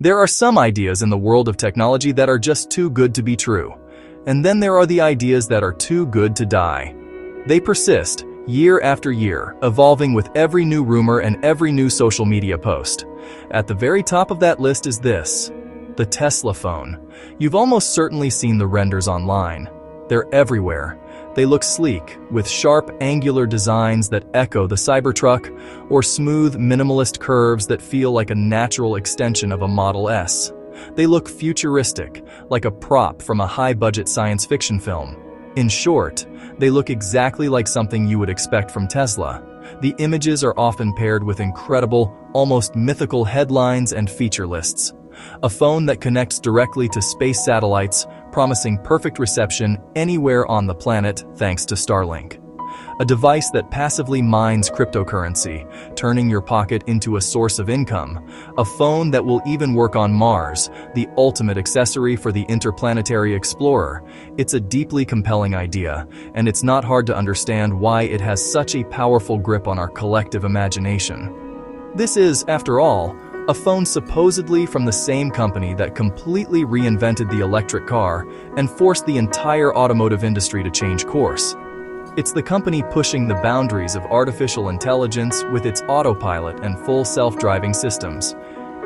There are some ideas in the world of technology that are just too good to be true. And then there are the ideas that are too good to die. They persist, year after year, evolving with every new rumor and every new social media post. At the very top of that list is this: the Tesla phone. You've almost certainly seen the renders online. They're everywhere. They look sleek, with sharp, angular designs that echo the Cybertruck, or smooth, minimalist curves that feel like a natural extension of a Model S. They look futuristic, like a prop from a high-budget science fiction film. In short, they look exactly like something you would expect from Tesla. The images are often paired with incredible, almost mythical headlines and feature lists. A phone that connects directly to space satellites, promising perfect reception anywhere on the planet thanks to Starlink. A device that passively mines cryptocurrency, turning your pocket into a source of income. A phone that will even work on Mars, the ultimate accessory for the interplanetary explorer. It's a deeply compelling idea, and it's not hard to understand why it has such a powerful grip on our collective imagination. This is, after all, a phone supposedly from the same company that completely reinvented the electric car and forced the entire automotive industry to change course. It's the company pushing the boundaries of artificial intelligence with its autopilot and full self-driving systems.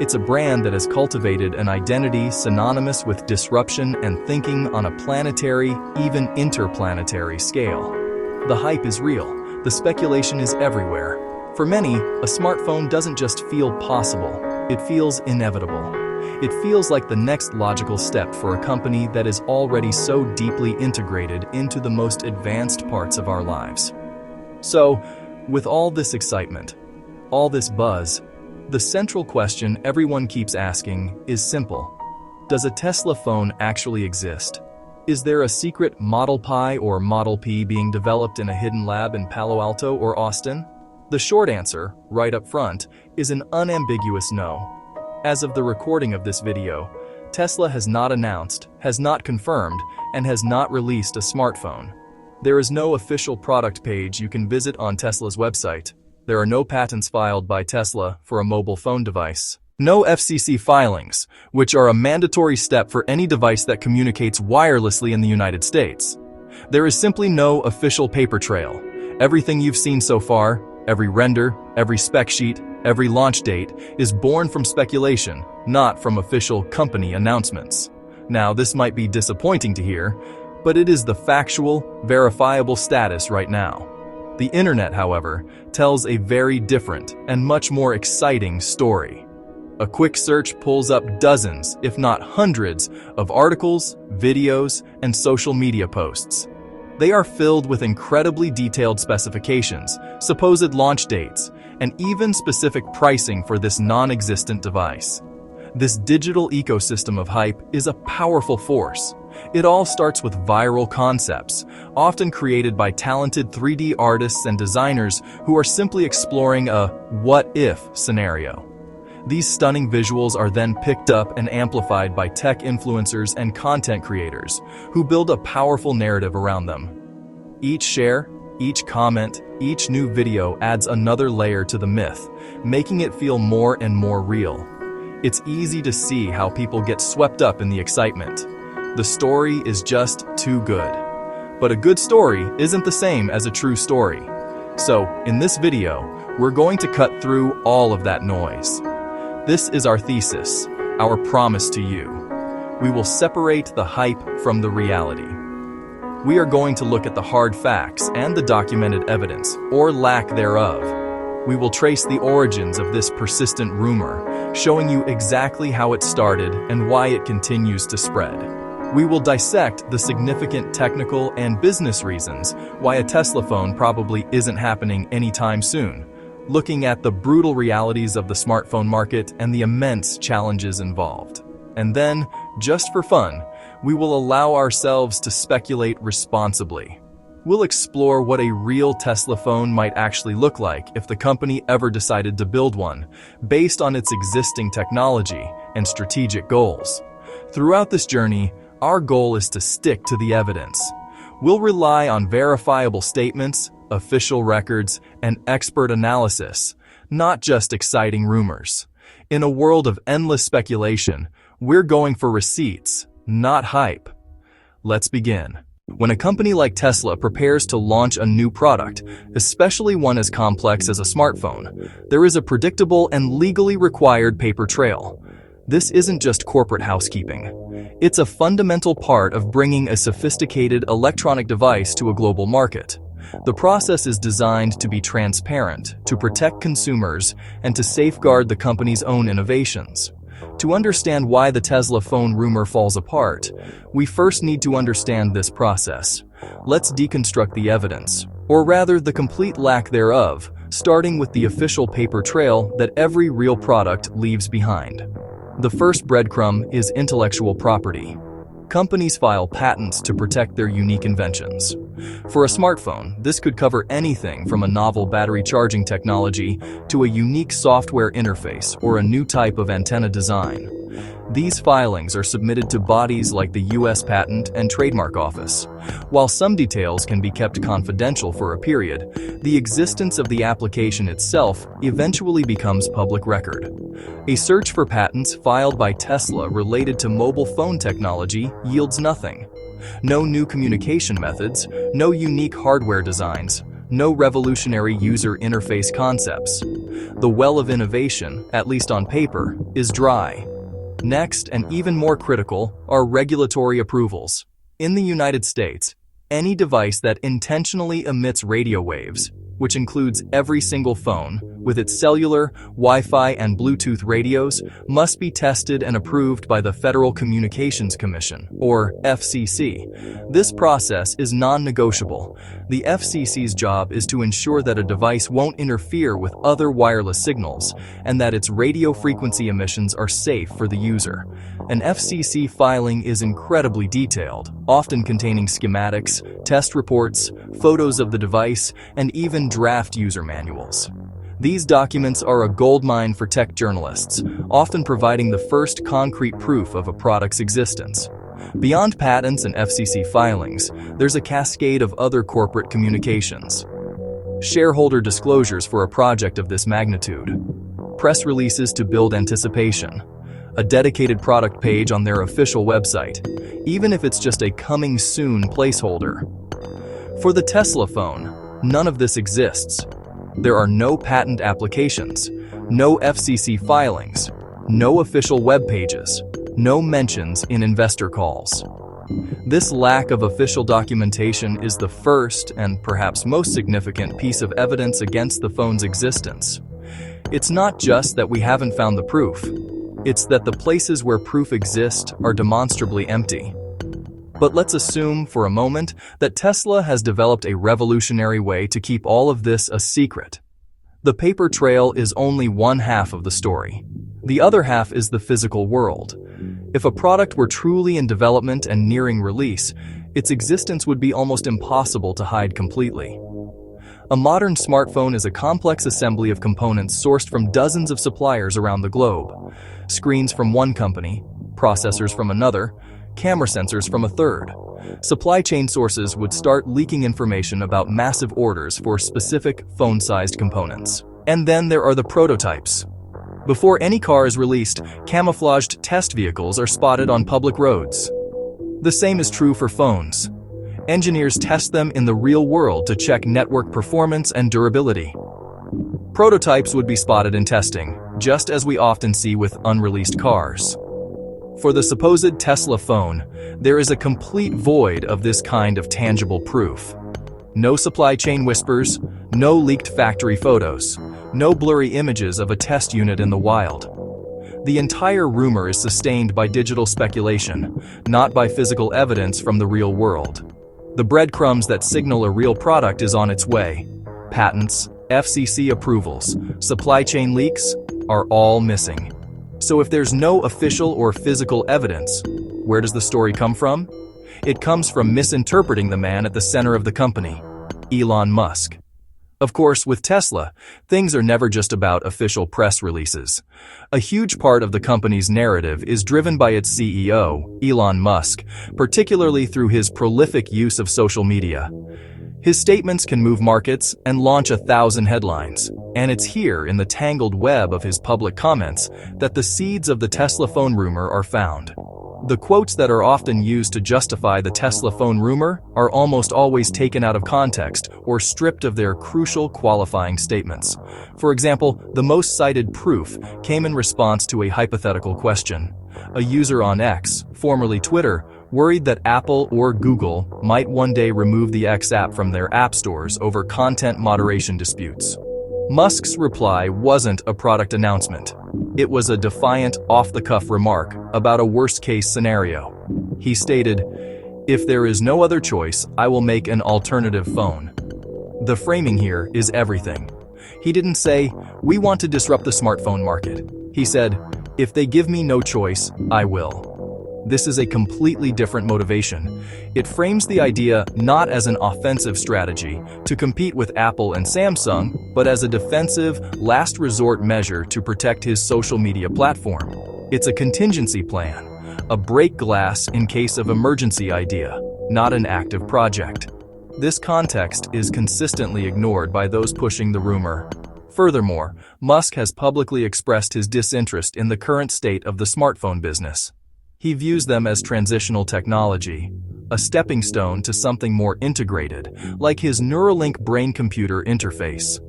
It's a brand that has cultivated an identity synonymous with disruption and thinking on a planetary, even interplanetary scale. The hype is real. The speculation is everywhere. For many, a smartphone doesn't just feel possible, it feels inevitable. It feels like the next logical step for a company that is already so deeply integrated into the most advanced parts of our lives. So, with all this excitement, all this buzz, the central question everyone keeps asking is simple. Does a Tesla phone actually exist? Is there a secret Model Pi or Model P being developed in a hidden lab in Palo Alto or Austin? The short answer, right up front, is an unambiguous no. As of the recording of this video, Tesla has not announced, has not confirmed, and has not released a smartphone. There is no official product page you can visit on Tesla's website. There are no patents filed by Tesla for a mobile phone device. No FCC filings, which are a mandatory step for any device that communicates wirelessly in the United States. There is simply no official paper trail. Everything you've seen so far, every render, every spec sheet, every launch date, is born from speculation, not from official company announcements. Now, this might be disappointing to hear, but it is the factual, verifiable status right now. The internet, however, tells a very different and much more exciting story. A quick search pulls up dozens, if not hundreds, of articles, videos, and social media posts. They are filled with incredibly detailed specifications, supposed launch dates, and even specific pricing for this non-existent device. This digital ecosystem of hype is a powerful force. It all starts with viral concepts, often created by talented 3D artists and designers who are simply exploring a what-if scenario. These stunning visuals are then picked up and amplified by tech influencers and content creators, who build a powerful narrative around them. Each share, each comment, each new video adds another layer to the myth, making it feel more and more real. It's easy to see how people get swept up in the excitement. The story is just too good. But a good story isn't the same as a true story. So, in this video, we're going to cut through all of that noise. This is our thesis, our promise to you. We will separate the hype from the reality. We are going to look at the hard facts and the documented evidence, or lack thereof. We will trace the origins of this persistent rumor, showing you exactly how it started and why it continues to spread. We will dissect the significant technical and business reasons why a Tesla phone probably isn't happening anytime soon, looking at the brutal realities of the smartphone market and the immense challenges involved. And then, just for fun, we will allow ourselves to speculate responsibly. We'll explore what a real Tesla phone might actually look like if the company ever decided to build one, based on its existing technology and strategic goals. Throughout this journey, our goal is to stick to the evidence. We'll rely on verifiable statements, official records, and expert analysis, not just exciting rumors. In a world of endless speculation, we're going for receipts, not hype. Let's begin. When a company like Tesla prepares to launch a new product, especially one as complex as a smartphone, there is a predictable and legally required paper trail. This isn't just corporate housekeeping. It's a fundamental part of bringing a sophisticated electronic device to a global market. The process is designed to be transparent, to protect consumers, and to safeguard the company's own innovations. To understand why the Tesla phone rumor falls apart, we first need to understand this process. Let's deconstruct the evidence, or rather the complete lack thereof, starting with the official paper trail that every real product leaves behind. The first breadcrumb is intellectual property. Companies file patents to protect their unique inventions. For a smartphone, this could cover anything from a novel battery charging technology to a unique software interface or a new type of antenna design. These filings are submitted to bodies like the U.S. Patent and Trademark Office. While some details can be kept confidential for a period, the existence of the application itself eventually becomes public record. A search for patents filed by Tesla related to mobile phone technology yields nothing. No new communication methods, no unique hardware designs, no revolutionary user interface concepts. The well of innovation, at least on paper, is dry. Next, and even more critical, are regulatory approvals. In the United States, any device that intentionally emits radio waves, which includes every single phone, with its cellular, Wi-Fi, and Bluetooth radios, must be tested and approved by the Federal Communications Commission, or FCC. This process is non-negotiable. The FCC's job is to ensure that a device won't interfere with other wireless signals, and that its radio frequency emissions are safe for the user. An FCC filing is incredibly detailed, often containing schematics, test reports, photos of the device, and even draft user manuals. These documents are a goldmine for tech journalists, often providing the first concrete proof of a product's existence. Beyond patents and FCC filings, there's a cascade of other corporate communications. Shareholder disclosures for a project of this magnitude. Press releases to build anticipation. A dedicated product page on their official website, even if it's just a coming soon placeholder. For the Tesla phone, none of this exists. There are no patent applications, no FCC filings, no official web pages, no mentions in investor calls. This lack of official documentation is the first and perhaps most significant piece of evidence against the phone's existence. It's not just that we haven't found the proof, it's that the places where proof exists are demonstrably empty. But let's assume for a moment that Tesla has developed a revolutionary way to keep all of this a secret. The paper trail is only one half of the story. The other half is the physical world. If a product were truly in development and nearing release, its existence would be almost impossible to hide completely. A modern smartphone is a complex assembly of components sourced from dozens of suppliers around the globe. Screens from one company, processors from another, camera sensors from a third. Supply chain sources would start leaking information about massive orders for specific phone-sized components. And then there are the prototypes. Before any car is released, camouflaged test vehicles are spotted on public roads. The same is true for phones. Engineers test them in the real world to check network performance and durability. Prototypes would be spotted in testing, just as we often see with unreleased cars. For the supposed Tesla phone, there is a complete void of this kind of tangible proof. No supply chain whispers, no leaked factory photos, no blurry images of a test unit in the wild. The entire rumor is sustained by digital speculation, not by physical evidence from the real world. The breadcrumbs that signal a real product is on its way. Patents, FCC approvals, supply chain leaks are all missing. So if there's no official or physical evidence, where does the story come from? It comes from misinterpreting the man at the center of the company, Elon Musk. Of course, with Tesla, things are never just about official press releases. A huge part of the company's narrative is driven by its CEO, Elon Musk, particularly through his prolific use of social media. His statements can move markets and launch 1,000 headlines. And it's here in the tangled web of his public comments that the seeds of the Tesla phone rumor are found. The quotes that are often used to justify the Tesla phone rumor are almost always taken out of context or stripped of their crucial qualifying statements. For example, the most cited proof came in response to a hypothetical question. A user on X, formerly Twitter, worried that Apple or Google might one day remove the X app from their app stores over content moderation disputes. Musk's reply wasn't a product announcement. It was a defiant, off-the-cuff remark about a worst-case scenario. He stated, "If there is no other choice, I will make an alternative phone." The framing here is everything. He didn't say, "We want to disrupt the smartphone market." He said, "If they give me no choice, I will." This is a completely different motivation. It frames the idea not as an offensive strategy to compete with Apple and Samsung, but as a defensive, last resort measure to protect his social media platform. It's a contingency plan, a break glass in case of emergency idea, not an active project. This context is consistently ignored by those pushing the rumor. Furthermore, Musk has publicly expressed his disinterest in the current state of the smartphone business. He views them as transitional technology, a stepping stone to something more integrated, like his Neuralink brain-computer interface.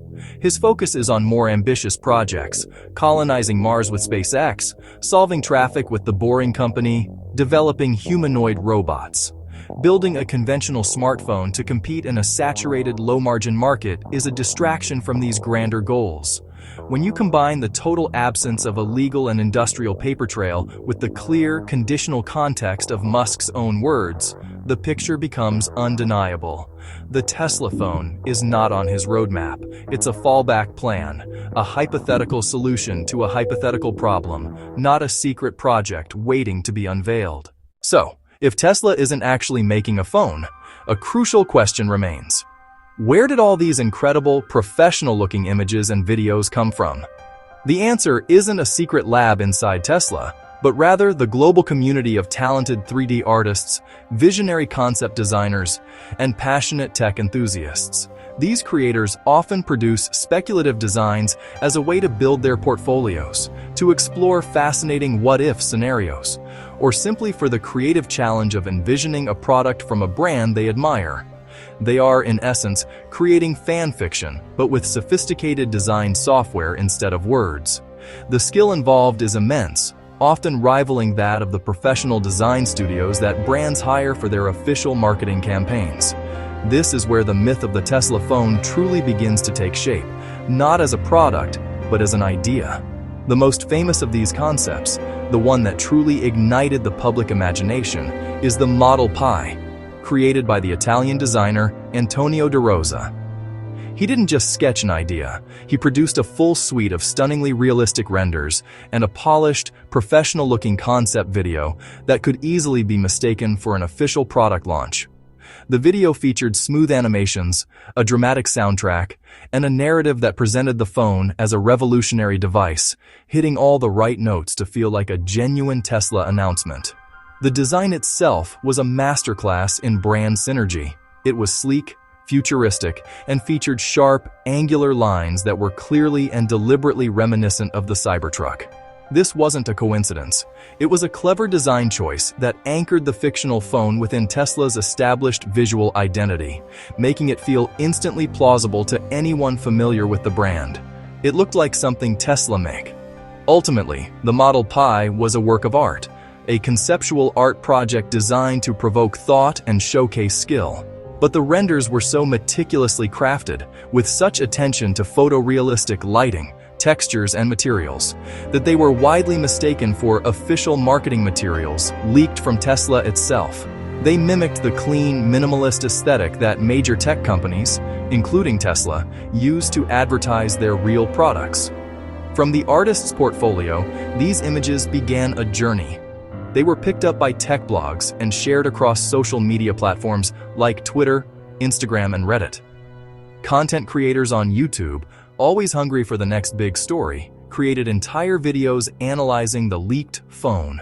His focus is on more ambitious projects, colonizing Mars with SpaceX, solving traffic with the Boring Company, developing humanoid robots. Building a conventional smartphone to compete in a saturated, low-margin market is a distraction from these grander goals. When you combine the total absence of a legal and industrial paper trail with the clear, conditional context of Musk's own words, the picture becomes undeniable. The Tesla phone is not on his roadmap. It's a fallback plan, a hypothetical solution to a hypothetical problem, not a secret project waiting to be unveiled. So, if Tesla isn't actually making a phone, a crucial question remains. Where did all these incredible, professional-looking images and videos come from? The answer isn't a secret lab inside Tesla, but rather the global community of talented 3D artists, visionary concept designers, and passionate tech enthusiasts. These creators often produce speculative designs as a way to build their portfolios, to explore fascinating what-if scenarios, or simply for the creative challenge of envisioning a product from a brand they admire. They are, in essence, creating fan fiction, but with sophisticated design software instead of words. The skill involved is immense, often rivaling that of the professional design studios that brands hire for their official marketing campaigns. This is where the myth of the Tesla phone truly begins to take shape, not as a product, but as an idea. The most famous of these concepts, the one that truly ignited the public imagination, is the Model Pi, created by the Italian designer Antonio De Rosa. He didn't just sketch an idea, he produced a full suite of stunningly realistic renders and a polished, professional-looking concept video that could easily be mistaken for an official product launch. The video featured smooth animations, a dramatic soundtrack, and a narrative that presented the phone as a revolutionary device, hitting all the right notes to feel like a genuine Tesla announcement. The design itself was a masterclass in brand synergy. It was sleek, futuristic, and featured sharp, angular lines that were clearly and deliberately reminiscent of the Cybertruck. This wasn't a coincidence. It was a clever design choice that anchored the fictional phone within Tesla's established visual identity, making it feel instantly plausible to anyone familiar with the brand. It looked like something Tesla make. Ultimately, the Model Pi was a work of art, a conceptual art project designed to provoke thought and showcase skill. But the renders were so meticulously crafted, with such attention to photorealistic lighting, textures, and materials, that they were widely mistaken for official marketing materials leaked from Tesla itself. They mimicked the clean, minimalist aesthetic that major tech companies, including Tesla, use to advertise their real products. From the artist's portfolio, these images began a journey. They were picked up by tech blogs and shared across social media platforms like Twitter, Instagram, and Reddit. Content creators on YouTube, always hungry for the next big story, created entire videos analyzing the leaked phone.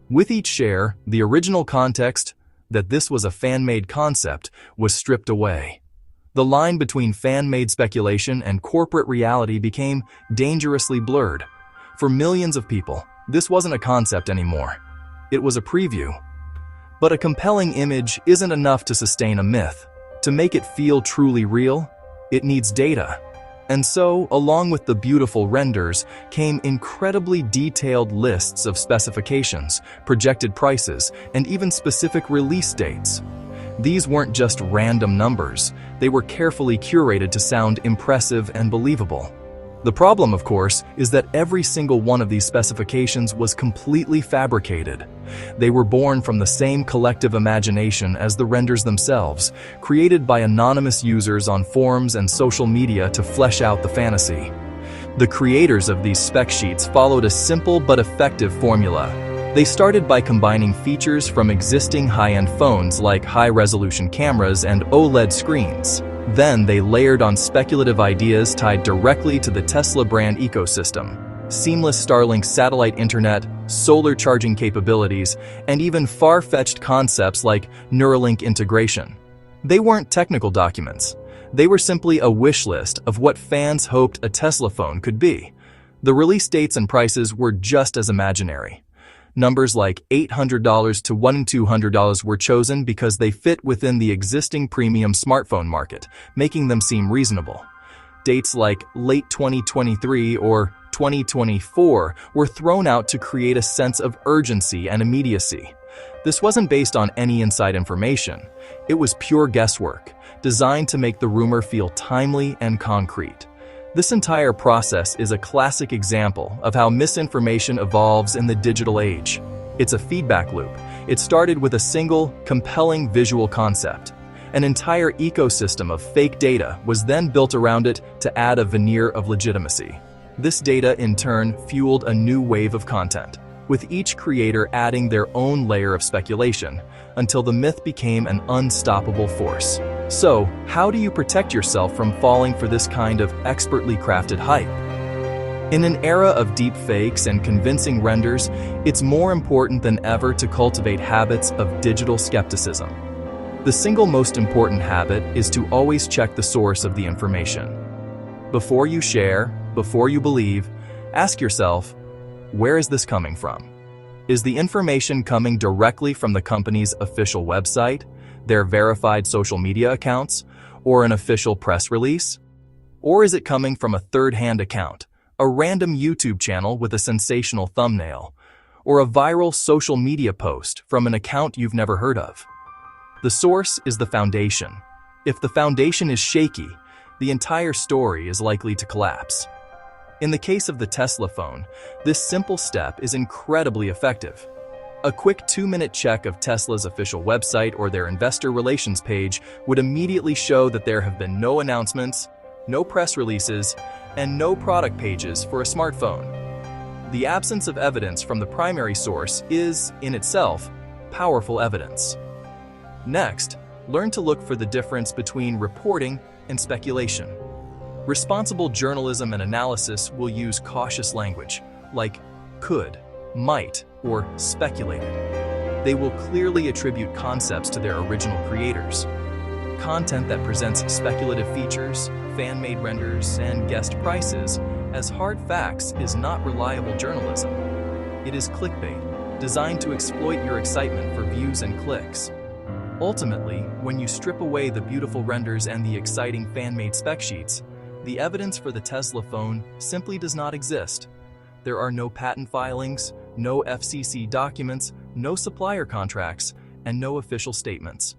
With each share, the original context, that this was a fan-made concept, was stripped away. The line between fan-made speculation and corporate reality became dangerously blurred. For millions of people, this wasn't a concept anymore. It was a preview. But a compelling image isn't enough to sustain a myth. To make it feel truly real, it needs data. And so, along with the beautiful renders, came incredibly detailed lists of specifications, projected prices, and even specific release dates. These weren't just random numbers, they were carefully curated to sound impressive and believable. The problem, of course, is that every single one of these specifications was completely fabricated. They were born from the same collective imagination as the renders themselves, created by anonymous users on forums and social media to flesh out the fantasy. The creators of these spec sheets followed a simple but effective formula. They started by combining features from existing high-end phones like high-resolution cameras and OLED screens. Then they layered on speculative ideas tied directly to the Tesla brand ecosystem. Seamless Starlink satellite internet, solar charging capabilities, and even far-fetched concepts like Neuralink integration. They weren't technical documents. They were simply a wish list of what fans hoped a Tesla phone could be. The release dates and prices were just as imaginary. Numbers like $800 to $1,200 were chosen because they fit within the existing premium smartphone market, making them seem reasonable. Dates like late 2023 or 2024 were thrown out to create a sense of urgency and immediacy. This wasn't based on any inside information. It was pure guesswork, designed to make the rumor feel timely and concrete. This entire process is a classic example of how misinformation evolves in the digital age. It's a feedback loop. It started with a single, compelling visual concept. An entire ecosystem of fake data was then built around it to add a veneer of legitimacy. This data, in turn, fueled a new wave of content, with each creator adding their own layer of speculation, until the myth became an unstoppable force. So, how do you protect yourself from falling for this kind of expertly crafted hype? In an era of deep fakes and convincing renders, it's more important than ever to cultivate habits of digital skepticism. The single most important habit is to always check the source of the information. Before you share, before you believe, ask yourself, where is this coming from? Is the information coming directly from the company's official website, their verified social media accounts, or an official press release? Or is it coming from a third-hand account, a random YouTube channel with a sensational thumbnail, or a viral social media post from an account you've never heard of? The source is the foundation. If the foundation is shaky, the entire story is likely to collapse. In the case of the Tesla phone, this simple step is incredibly effective. A quick 2-minute check of Tesla's official website or their investor relations page would immediately show that there have been no announcements, no press releases, and no product pages for a smartphone. The absence of evidence from the primary source is, in itself, powerful evidence. Next, learn to look for the difference between reporting and speculation. Responsible journalism and analysis will use cautious language, like could, might, or speculated. They will clearly attribute concepts to their original creators. Content that presents speculative features, fan-made renders, and guessed prices as hard facts is not reliable journalism. It is clickbait, designed to exploit your excitement for views and clicks. Ultimately, when you strip away the beautiful renders and the exciting fan-made spec sheets, the evidence for the Tesla phone simply does not exist. There are no patent filings, no FCC documents, no supplier contracts, and no official statements.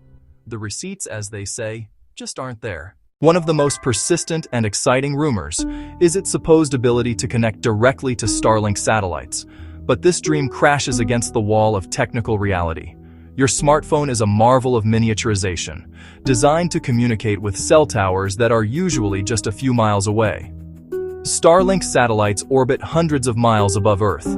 The receipts, as they say, just aren't there. One of the most persistent and exciting rumors is its supposed ability to connect directly to Starlink satellites. But this dream crashes against the wall of technical reality. Your smartphone is a marvel of miniaturization, designed to communicate with cell towers that are usually just a few miles away. Starlink satellites orbit hundreds of miles above Earth.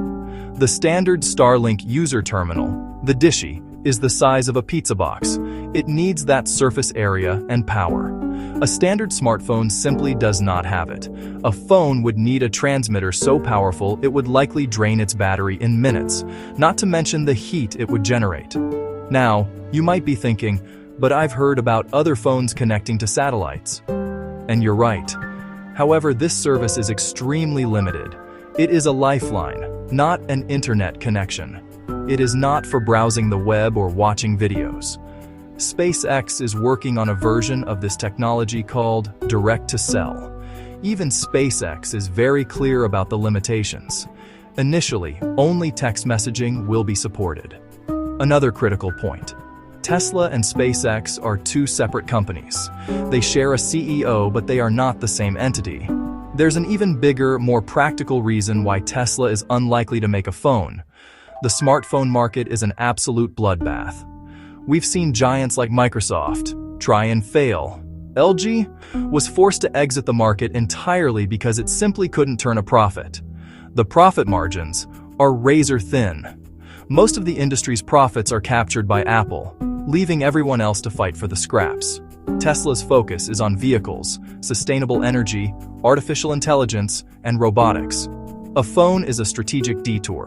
The standard Starlink user terminal, the Dishy, is the size of a pizza box. It needs that surface area and power. A standard smartphone simply does not have it. A phone would need a transmitter so powerful it would likely drain its battery in minutes, not to mention the heat it would generate. Now, you might be thinking, But I've heard about other phones connecting to satellites. And you're right. However, this service is extremely limited. It is a lifeline, not an internet connection. It is not for browsing the web or watching videos. SpaceX is working on a version of this technology called direct-to-cell. Even SpaceX is very clear about the limitations. Initially, only text messaging will be supported. Another critical point. Tesla and SpaceX are two separate companies. They share a CEO, but they are not the same entity. There's an even bigger, more practical reason why Tesla is unlikely to make a phone. The smartphone market is an absolute bloodbath. We've seen giants like Microsoft try and fail. LG was forced to exit the market entirely because it simply couldn't turn a profit. The profit margins are razor thin. Most of the industry's profits are captured by Apple, leaving everyone else to fight for the scraps. Tesla's focus is on vehicles, sustainable energy, artificial intelligence, and robotics. A phone is a strategic detour.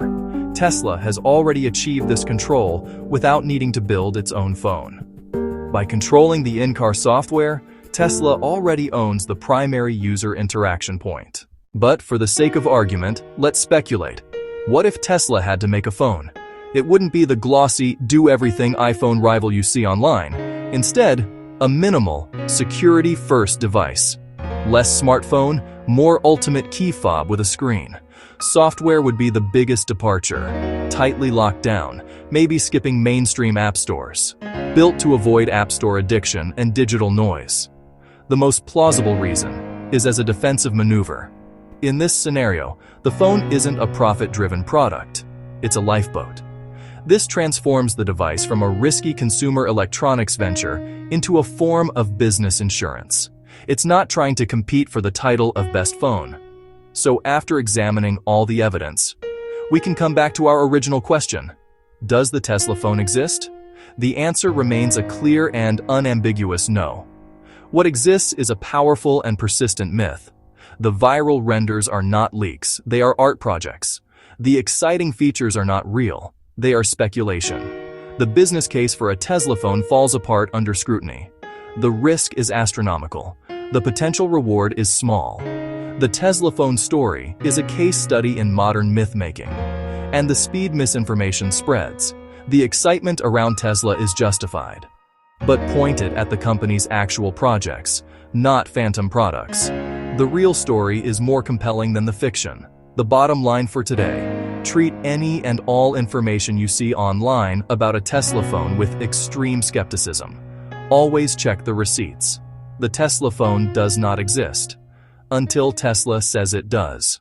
Tesla has already achieved this control without needing to build its own phone. By controlling the in-car software, Tesla already owns the primary user interaction point. But for the sake of argument, let's speculate. What if Tesla had to make a phone? It wouldn't be the glossy, do-everything iPhone rival you see online. Instead, a minimal, security-first device. Less smartphone, more ultimate key fob with a screen. Software would be the biggest departure. Tightly locked down, maybe skipping mainstream app stores. Built to avoid app store addiction and digital noise. The most plausible reason is as a defensive maneuver. In this scenario, the phone isn't a profit-driven product. It's a lifeboat. This transforms the device from a risky consumer electronics venture into a form of business insurance. It's not trying to compete for the title of best phone. So after examining all the evidence, we can come back to our original question. Does the Tesla phone exist? The answer remains a clear and unambiguous no. What exists is a powerful and persistent myth. The viral renders are not leaks, they are art projects. The exciting features are not real, they are speculation. The business case for a Tesla phone falls apart under scrutiny. The risk is astronomical. The potential reward is small. The Tesla phone story is a case study in modern myth-making. And the speed misinformation spreads. The excitement around Tesla is justified, but pointed at the company's actual projects, not phantom products. The real story is more compelling than the fiction. The bottom line for today: treat any and all information you see online about a Tesla phone with extreme skepticism. Always check the receipts. The Tesla phone does not exist until Tesla says it does.